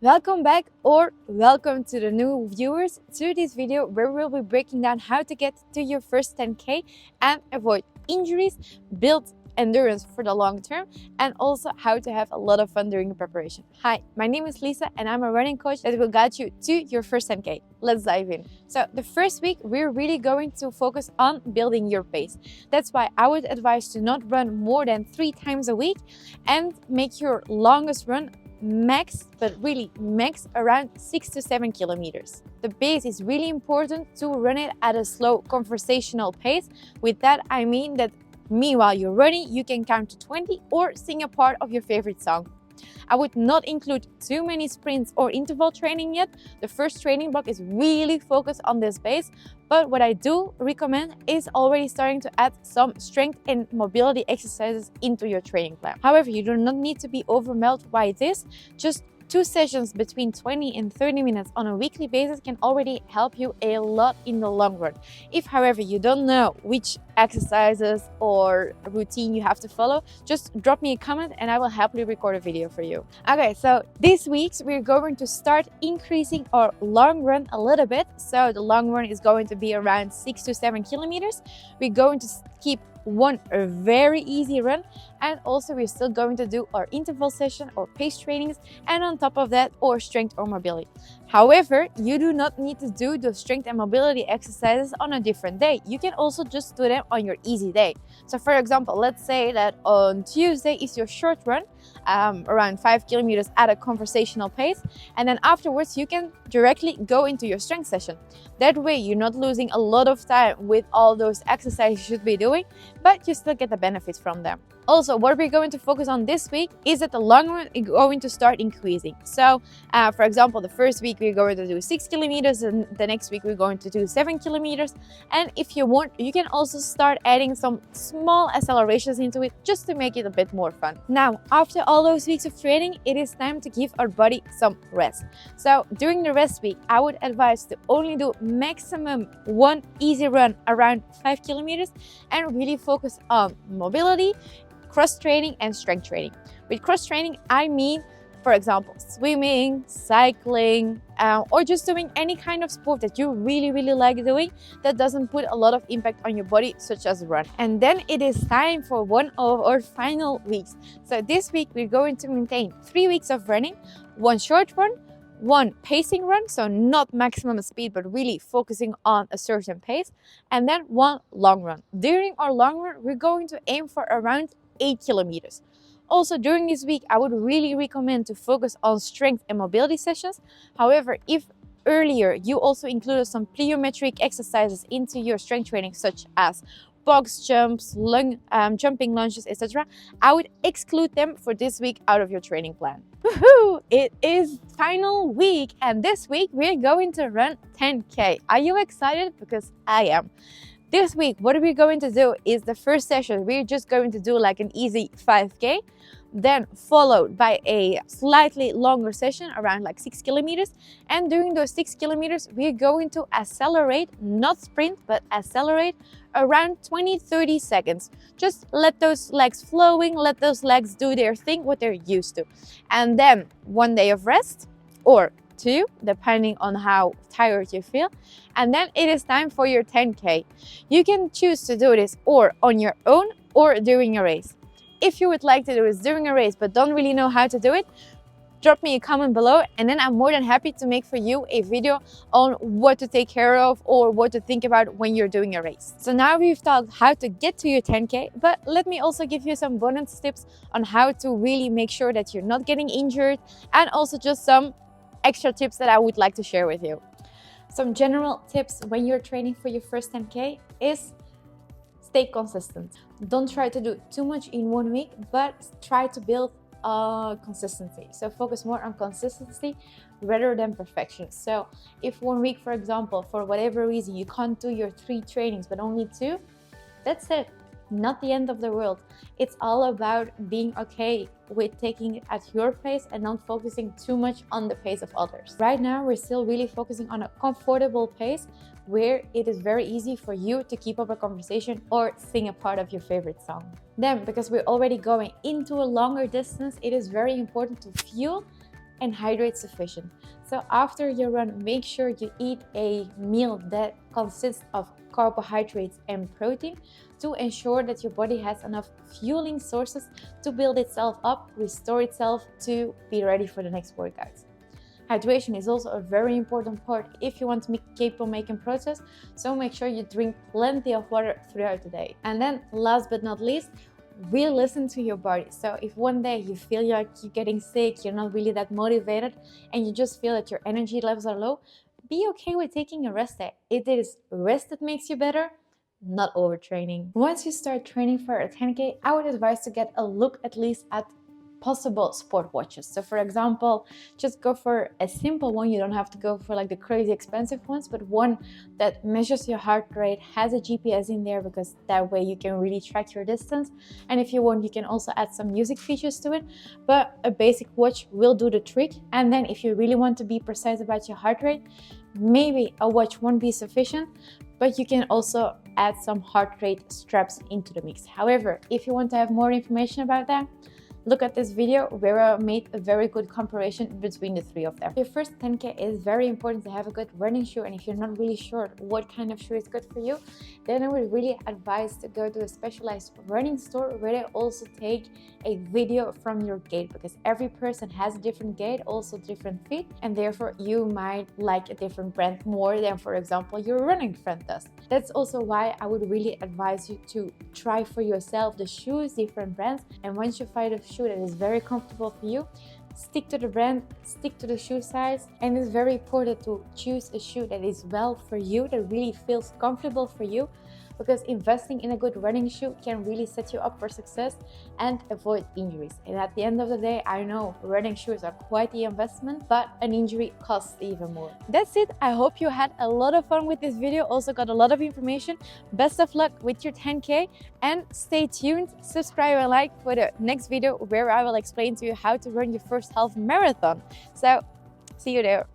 Welcome back or welcome to the new viewers to this video where we'll be breaking down how to get to your first 10K and avoid injuries, build endurance for the long term, and also how to have a lot of fun during the preparation. Hi, my name is Lisa and I'm a running coach that will guide you to your first 10K. Let's dive in. So the first week, we're really going to focus on building your pace. That's why I would advise to not run more than 3 times a week and make your longest run max, but really max, around 6 to 7 kilometers. The pace is really important to run it at a slow conversational pace. With that, I mean that meanwhile you're running, you can count to 20 or sing a part of your favorite song. I would not include too many sprints or interval training yet. The first training block is really focused on this base, but what I do recommend is already starting to add some strength and mobility exercises into your training plan. However, you do not need to be overwhelmed by this. Just 2 sessions between 20 and 30 minutes on a weekly basis can already help you a lot in the long run. If, however, you don't know which exercises or routine you have to follow, just drop me a comment and I will happily record a video for you. Okay, so this week we're going to start increasing our long run a little bit. So the long run is going to be around 6 to 7 kilometers. We're going to keep one very easy run, and also we're still going to do our interval session or pace trainings, and on top of that, or strength or mobility. However, you do not need to do the strength and mobility exercises on a different day. You can also just do them on your easy day. So for example, let's say that on Tuesday is your short run, around 5 kilometers at a conversational pace, and then afterwards you can directly go into your strength session. That way you're not losing a lot of time with all those exercises you should be doing, but you still get the benefits from them. Also, what we're going to focus on this week is that the long run is going to start increasing. So, for example, the first week we're going to do 6 kilometers, and the next week we're going to do 7 kilometers. And if you want, you can also start adding some small accelerations into it just to make it a bit more fun. Now, after all those weeks of training, it is time to give our body some rest. So, during the rest week, I would advise to only do maximum 1 easy run around 5 kilometers and really focus on mobility, cross training, and strength training. With cross training, I mean, for example, swimming, cycling, or just doing any kind of sport that you really like doing that doesn't put a lot of impact on your body, such as run. And then it is time for one of our final weeks. So this week we're going to maintain 3 weeks of running, 1 short run, 1 pacing run, so not maximum speed, but really focusing on a certain pace, and then 1 long run. During our long run, we're going to aim for around 8 kilometers. Also, during this week, I would really recommend to focus on strength and mobility sessions. However, if earlier you also included some plyometric exercises into your strength training, such as box jumps, jumping lunges, etc., I would exclude them for this week out of your training plan. Woohoo! It is final week, and this week we're going to run 10K. Are you excited? Because I am. This week, what we're going to do is the first session, we're just going to do like an easy 5K, then followed by a slightly longer session around like 6 kilometers. And during those 6 kilometers, we're going to accelerate, not sprint, but accelerate around 20-30 seconds. Just let those legs flowing, let those legs do their thing, what they're used to. And then 1 day of rest, or 2, depending on how tired you feel, and then it is time for your 10K. You can choose to do this or on your own or during a race. If you would like to do this during a race but don't really know how to do it, drop me a comment below, and then I'm more than happy to make for you a video on what to take care of or what to think about when you're doing a race. So now we've talked how to get to your 10K, but let me also give you some bonus tips on how to really make sure that you're not getting injured, and also just some extra tips that I would like to share with you. Some general tips when you're training for your first 10K is stay consistent. Don't try to do too much in 1 week, but try to build consistency. So focus more on consistency rather than perfection. So if 1 week, for example, for whatever reason, you can't do your 3 trainings, but only 2, that's it. Not the end of the world. It's all about being okay with taking it at your pace and not focusing too much on the pace of others. Right now, we're still really focusing on a comfortable pace where it is very easy for you to keep up a conversation or sing a part of your favorite song. Then, because we're already going into a longer distance, it is very important to fuel and hydrate sufficient. So after your run, make sure you eat a meal that consists of carbohydrates and protein to ensure that your body has enough fueling sources to build itself up, restore itself to be ready for the next workouts. Hydration is also a very important part if you want to keep on making progress, so make sure you drink plenty of water throughout the day. And then last but not least, really listen to your body. So if one day you feel like you're getting sick, you're not really that motivated, and you just feel that your energy levels are low, be okay with taking a rest day. It is rest that makes you better, not overtraining. Once you start training for a 10K, I would advise to get a look at least at possible sport watches. So for example, just go for a simple one. You don't have to go for like the crazy expensive ones, but one that measures your heart rate, has a GPS in there, because that way you can really track your distance. And if you want, you can also add some music features to it, but a basic watch will do the trick. And then if you really want to be precise about your heart rate, maybe a watch won't be sufficient, but you can also add some heart rate straps into the mix. However, if you want to have more information about that, look at this video where I made a very good comparison between the three of them. Your first 10K is very important to have a good running shoe, and if you're not really sure what kind of shoe is good for you, then I would really advise to go to a specialized running store where they also take a video from your gait, because every person has a different gait, also different feet, and therefore you might like a different brand more than, for example, your running friend does. That's also why I would really advise you to try for yourself the shoes, different brands, and once you find a shoe that is very comfortable for you, stick to the brand, stick to the shoe size. And it's very important to choose a shoe that is well for you, that really feels comfortable for you, because investing in a good running shoe can really set you up for success and avoid injuries. And at the end of the day, I know running shoes are quite the investment, but an injury costs even more. That's it. I hope you had a lot of fun with this video, also got a lot of information. Best of luck with your 10K, and stay tuned, subscribe and like for the next video where I will explain to you how to run your first half marathon. So see you there.